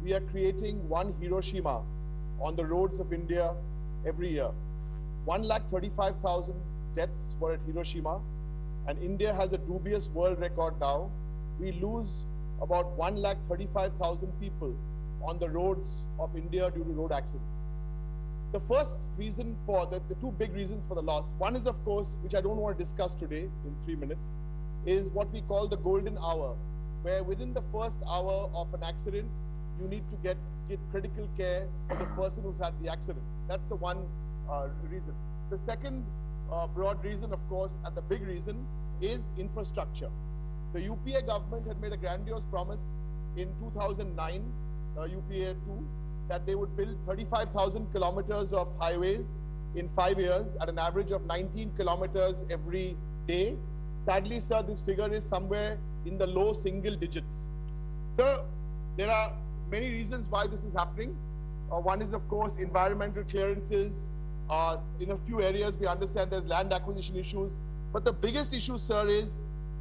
we are creating one Hiroshima on the roads of India every year. 135,000 deaths were at Hiroshima, and India has a dubious world record now. We lose about 135,000 people on the roads of India due to road accidents. The first reason for the two big reasons for the loss, one is of course, which I don't want to discuss today in 3 minutes, is what we call the golden hour, where within the first hour of an accident, you need to get critical care for the person who's had the accident. That's the one reason. The second broad reason, of course, and the big reason is infrastructure. The UPA government had made a grandiose promise in 2009, UPA 2, that they would build 35,000 kilometers of highways in 5 years at an average of 19 kilometers every day. Sadly, sir, this figure is somewhere in the low single digits. Sir, there are many reasons why this is happening. One is, of course, environmental clearances. In a few areas, we understand there's land acquisition issues. But the biggest issue, sir, is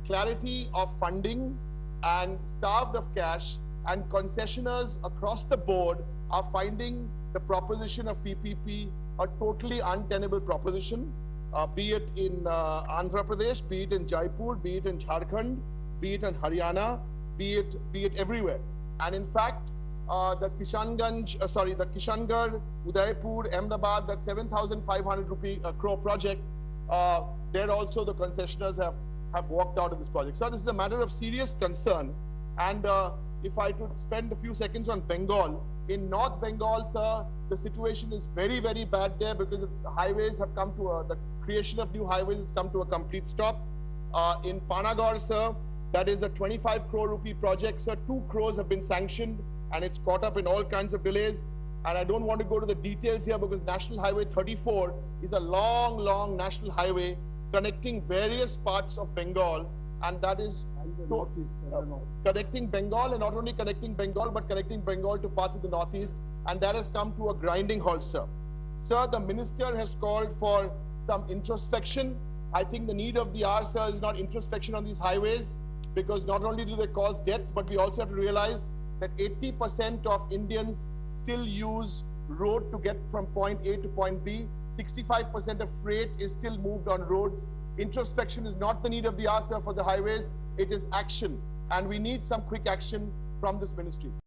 clarity of funding, and starved of cash, and concessionaires across the board are finding the proposition of PPP a totally untenable proposition, be it in Andhra Pradesh, be it in Jaipur, be it in Jharkhand, be it in Haryana, be it everywhere. And in fact, the Kishangarh, Udaipur, Ahmedabad, that 7,500 crore project, there also the concessionaires have walked out of this project. So this is a matter of serious concern. And if I could spend a few seconds on Bengal, in North Bengal, sir, the situation is very, very bad there because the highways have come to the creation of new highways has come to a complete stop. In Panagarh, sir, that is a 25 crore rupee project, sir. 2 crores have been sanctioned, and it's caught up in all kinds of delays. And I don't want to go to the details here because National Highway 34 is a long, long national highway connecting various parts of Bengal, and that is connecting Bengal, and not only connecting Bengal, but connecting Bengal to parts of the northeast, and that has come to a grinding halt, sir. Sir, the minister has called for some introspection. I think the need of the hour, sir, is not introspection on these highways, because not only do they cause deaths, but we also have to realize that 80% of Indians still use road to get from point A to point B. 65% of freight is still moved on roads. Introspection is not the need of the hour, sir, for the highways. It is action. And we need some quick action from this ministry.